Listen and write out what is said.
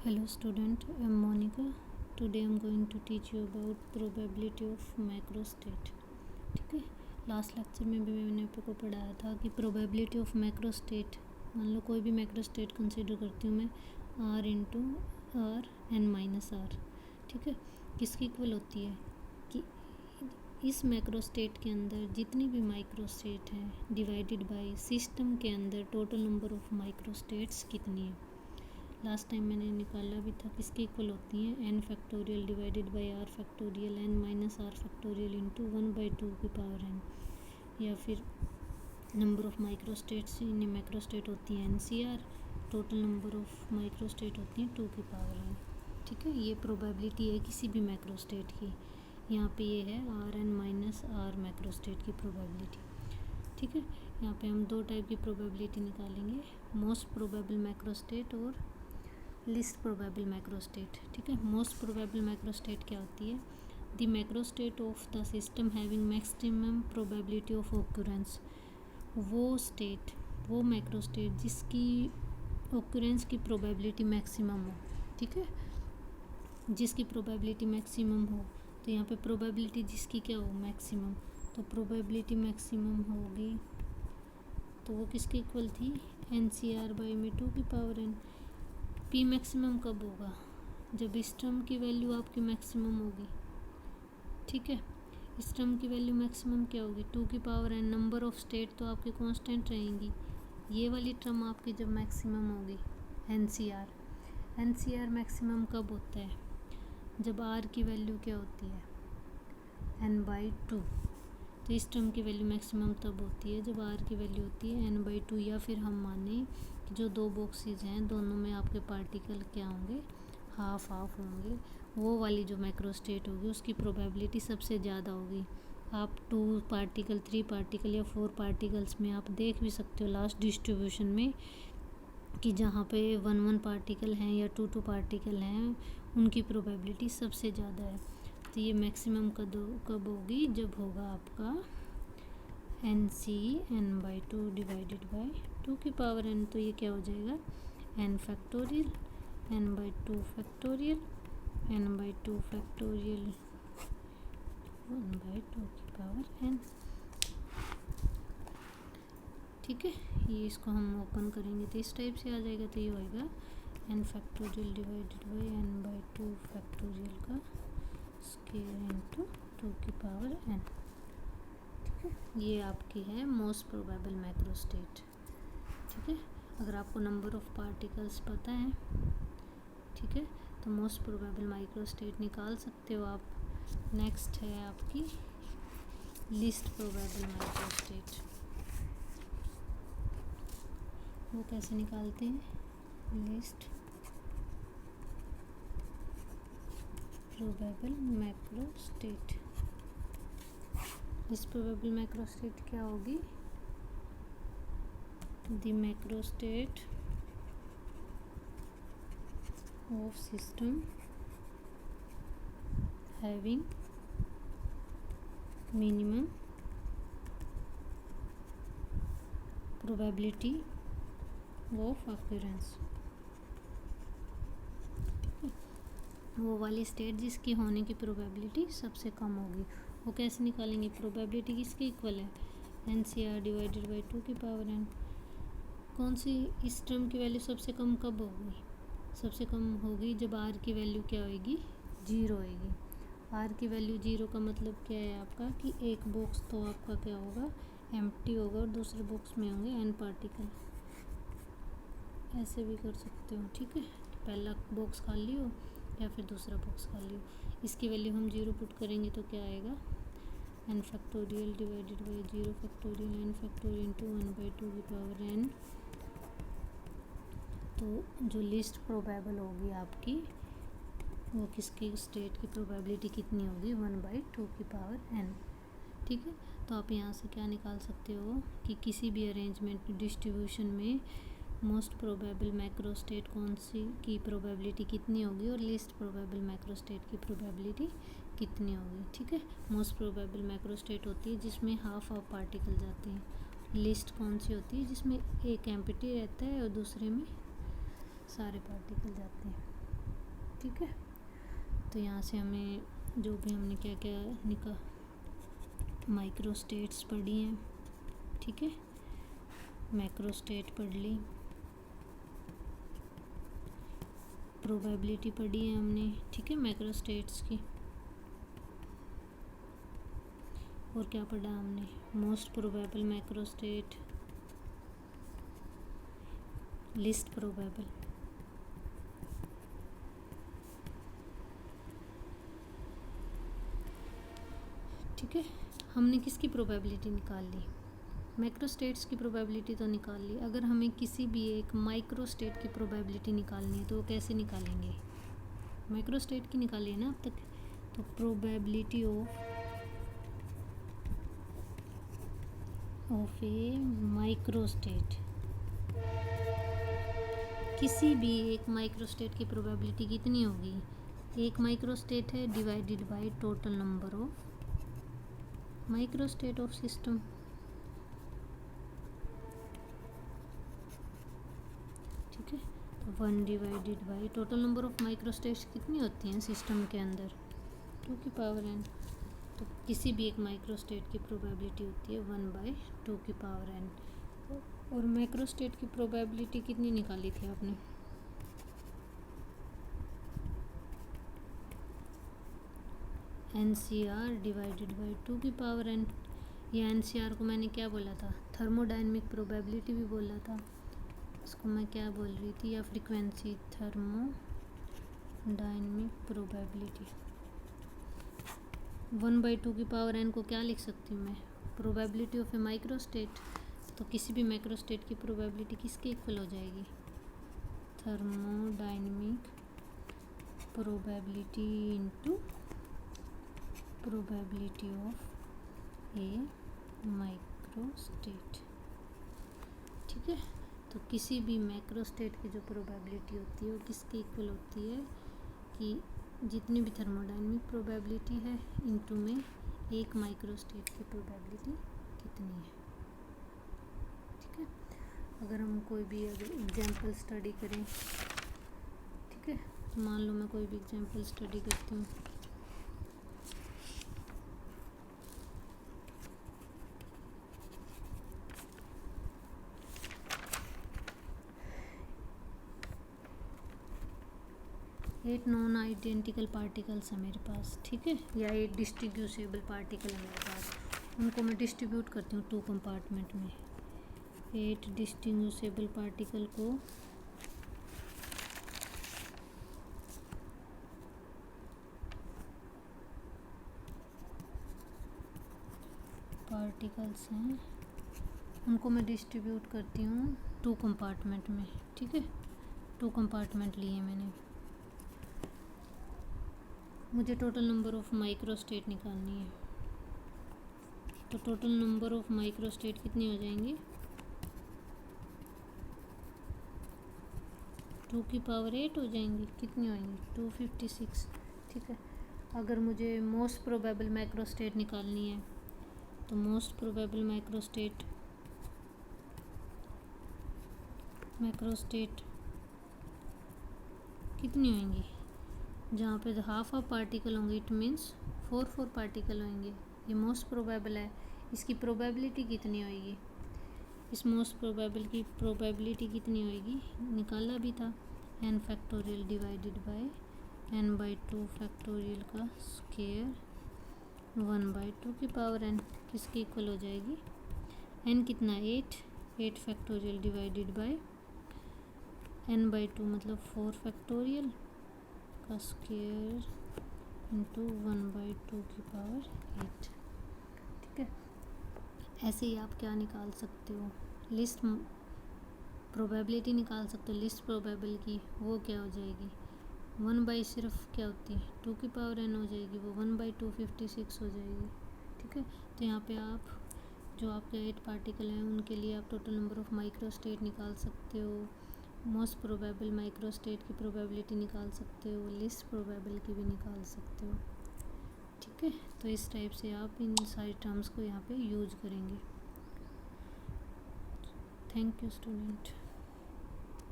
Hello student, I am Monica. Today I am going to teach you about probability of macrostate. ठीक है, last lecture में भी मैंने आपको पढ़ाया था कि probability of macrostate, मान लो कोई भी macrostate कंसिडर करती हूँ मैं r into R N minus R. ठीक है, किसकी इक्वल होती है कि इस मैक्रोस्टेट के अंदर जितनी भी माइक्रोस्टेट हैं डिवाइडेड बाय सिस्टम के अंदर टोटल नंबर ऑफ माइक्रोस्टेट्स कितनी है. लास्ट टाइम मैंने निकाला भी था किसकी इक्वल होती हैं N factorial divided by R factorial N minus R factorial into 1/2 की पावर एन, या फिर number of microstates in macrostate होती है N C R, total number of microstate होती है 2 की पावर एन. ठीक है, ये प्रोबेबिलिटी है किसी भी मैक्रोस्टेट की. यहाँ पे ये है R N minus R macrostate की प्रोबेबिलिटी. ठीक है, यहाँ पे हम दो टाइप की प्रोबेबिलिटी निकालेंगे, मोस्ट प्रोबेबल मैक्रोस्टेट और लिस्ट प्रोबेबल मैक्रोस्टेट. ठीक है, मोस्ट प्रोबेबल मैक्रोस्टेट क्या होती है? The macrostate of the system having maximum probability of occurrence. वो मैक्रोस्टेट जिसकी ऑक्यूरेंस की प्रोबेबिलिटी मैक्सिमम हो. ठीक है, जिसकी प्रोबेबिलिटी मैक्सिमम हो, तो यहाँ पे प्रोबेबिलिटी जिसकी क्या हो, मैक्सिमम. तो प्रोबेबिलिटी मैक्सिमम होगी तो वो किसकी इक्वल थी, एन सी आर बाई में 2 की पावर एन. पी मैक्सिमम कब होगा, जब इस टर्म की वैल्यू आपकी मैक्सिमम होगी. ठीक है, इस टर्म की वैल्यू मैक्सिमम क्या होगी, 2 की power N. Number of state तो आपकी कांस्टेंट रहेंगी. ये वाली टर्म आपकी जब मैक्सिमम होगी एन सी आर मैक्सिमम कब होता है, जब आर की वैल्यू क्या होती है, एन बाई 2. तो इस टर्म की वैल्यू मैक्सिमम तब होती है जब आर की वैल्यू होती है एन बाई 2, या फिर हम माने कि जो दो बॉक्सेज हैं दोनों में आपके पार्टिकल क्या होंगे, हाफ हाफ होंगे. वो वाली जो मैक्रोस्टेट होगी उसकी प्रोबेबिलिटी सबसे ज़्यादा होगी. आप 2 पार्टिकल 3 पार्टिकल या 4 पार्टिकल्स में आप देख भी सकते हो लास्ट डिस्ट्रीब्यूशन में कि जहाँ पे 1 पार्टिकल हैं या 2 पार्टिकल हैं उनकी प्रोबेबिलिटी सबसे ज़्यादा है. तो ये मैक्सिमम कब होगी, जब होगा आपका N C N by 2 divided by 2 की पावर एन. तो ये क्या हो जाएगा, N factorial N by 2 factorial N by 2 factorial 1/2 की पावर एन. ठीक है, ये इसको हम ओपन करेंगे तो इस टाइप से आ जाएगा. तो ये होएगा N factorial divided by N by 2 factorial का स्क्वायर इंटू 2 की पावर एन. ठीक है, ये आपकी है मोस्ट प्रोबेबल मैक्रोस्टेट. ठीक है, अगर आपको नंबर ऑफ पार्टिकल्स पता है, ठीक है, तो मोस्ट प्रोबेबल माइक्रोस्टेट निकाल सकते हो आप. नेक्स्ट है आपकी लिस्ट प्रोबेबल माइक्रोस्टेट. वो कैसे निकालते हैं, list probable macrostate. List probable macrostate क्या होगी, the macrostate of system having minimum probability of occurrence. वो वाली स्टेट जिसकी होने की प्रोबेबिलिटी सबसे कम होगी. वो कैसे निकालेंगे, प्रोबेबिलिटी किसकी इक्वल है, N C R divided by 2 की पावर एन. कौन सी इस टर्म की वैल्यू सबसे कम कब होगी, सबसे कम होगी जब आर की वैल्यू क्या होएगी, 0 होएगी. आर की वैल्यू 0 का मतलब क्या है आपका कि एक बॉक्स तो आपका क्या होगा, एम्प्टी होगा और दूसरे बॉक्स में होंगे एन पार्टिकल. ऐसे भी कर सकते हो. ठीक है, पहला बॉक्स खाली हो या फिर दूसरा बॉक्स खाली हो. इसकी वैल्यू हम 0 पुट करेंगे तो क्या आएगा, N factorial divided by 0 factorial N factorial into 1/2 की पावर एन. तो जो लिस्ट प्रोबेबल होगी आपकी वो किसकी स्टेट की प्रोबेबिलिटी कितनी होगी, 1/2 की पावर एन. ठीक है, तो आप यहाँ से क्या निकाल सकते हो कि किसी भी अरेंजमेंट डिस्ट्रीब्यूशन में मोस्ट प्रोबेबल मैक्रोस्टेट कौन सी की प्रोबेबिलिटी कितनी होगी और लिस्ट प्रोबेबल मैक्रोस्टेट की प्रोबेबिलिटी कितनी होगी. ठीक है, मोस्ट प्रोबेबल मैक्रोस्टेट होती है जिसमें हाफ ऑफ पार्टिकल जाते हैं. लिस्ट कौन सी होती है, जिसमें एक एम्प्टी रहता है और दूसरे में सारे पार्टिकल जाते हैं. ठीक है। तो यहाँ से हमें जो भी हमने क्या क्या माइक्रो स्टेट्स पढ़ी हैं, ठीक है, मैक्रो स्टेट पढ़ ली, प्रोबेबिलिटी पढ़ी है हमने, ठीक है, मैक्रो स्टेट्स की। और क्या पढ़ा हमने, most probable macro state, list probable, ठीक है। हमने किसकी प्रोबेबिलिटी निकाल ली, मैक्रो स्टेट्स की प्रोबेबिलिटी तो निकाल ली। अगर हमें किसी भी एक माइक्रो स्टेट की प्रोबेबिलिटी निकालनी है तो वो कैसे निकालेंगे, माइक्रो स्टेट की निकाली है ना अब तक। तो probability of A micro state, किसी भी एक माइक्रो स्टेट की प्रोबेबिलिटी कितनी होगी, एक माइक्रो स्टेट है divided by total number of micro state of system, ठीक है। तो 1 divided by total number of micro states कितनी होती हैं सिस्टम के अंदर, 2 की पावर n। तो किसी भी एक माइक्रो स्टेट की प्रोबेबिलिटी होती है 1/2 की पावर n। और मैक्रो स्टेट की प्रोबेबिलिटी कितनी निकाली थी आपने, NCR डिवाइडेड बाई 2 की पावर n। या NCR को मैंने क्या बोला था, थर्मोडायनेमिक प्रोबेबिलिटी भी बोला था, इसको मैं क्या बोल रही थी, या फ्रीक्वेंसी, थर्मोडायनेमिक प्रोबेबिलिटी। 1/2 की पावर n को क्या लिख सकती हूँ मैं, probability of A micro state. तो किसी भी माइक्रो स्टेट की प्रोबेबिलिटी किसके इक्वल हो जाएगी, thermodynamic probability into probability of A micro state, ठीक है। तो किसी भी मैक्रो स्टेट की जो प्रोबेबिलिटी होती है वो किसके इक्वल होती है कि जितनी भी थर्मोडायनेमिक प्रोबेबिलिटी है इनटू में एक माइक्रो स्टेट की प्रोबेबिलिटी कितनी है, ठीक है। अगर हम कोई भी अगर एग्जाम्पल स्टडी करें, ठीक है, तो मान लो मैं कोई भी एग्जाम्पल स्टडी करती हूँ, एट नॉन आइडेंटिकल पार्टिकल्स है मेरे पास, ठीक है, या 8 डिस्ट्रीब्यूसेबल पार्टिकल है मेरे पास। उनको मैं डिस्ट्रीब्यूट करती हूँ 2 कंपार्टमेंट में। 8 डिस्ट्रीब्यूसेबल पार्टिकल को पार्टिकल्स हैं, उनको मैं डिस्ट्रीब्यूट करती हूँ 2 कंपार्टमेंट में, ठीक है। 2 कंपार्टमेंट लिए मैंने। मुझे total number of micro state निकालनी है, तो total number of micro state कितनी हो जाएंगी, 2 की पावर 8 हो जाएंगी, कितनी होएंगी 256, ठीक है। अगर मुझे मोस्ट प्रोबेबल माइक्रो स्टेट निकालनी है तो मोस्ट प्रोबेबल माइक्रो स्टेट कितनी होंगी, जहाँ पे हाफ पार्टिकल होंगे इट मीन्स 4 पार्टिकल होंगे, ये मोस्ट प्रोबेबल है। इसकी प्रोबेबिलिटी कितनी होगी, इस मोस्ट प्रोबेबल की प्रोबेबिलिटी कितनी होगी, निकाला भी था, n factorial divided bye n/2 factorial का स्क्वायर 1/2 की पावर n किसकी इक्वल हो जाएगी, n कितना 8 फैक्टोरियल डिवाइडेड बाय n/2 मतलब 4 फैक्टोरियल का स्क्वायर इंटू 1/2 की पावर 8, ठीक है। ऐसे ही आप क्या निकाल सकते हो, लिस्ट प्रोबेबिलिटी निकाल सकते हो, लिस्ट प्रोबेबल की वो क्या हो जाएगी, 1/ सिर्फ क्या होती है 2 की पावर n हो जाएगी, वो 1/256 हो जाएगी, ठीक है। तो यहाँ पे आप जो आपके 8 पार्टिकल हैं उनके लिए आप total number of micro state निकाल सकते हो, मोस्ट प्रोबेबल माइक्रो स्टेट की प्रोबेबिलिटी निकाल सकते हो, लिस्ट प्रोबेबल की भी निकाल सकते हो, ठीक है। तो इस टाइप से आप इन सारी टर्म्स को यहाँ पे यूज करेंगे। Thank you student.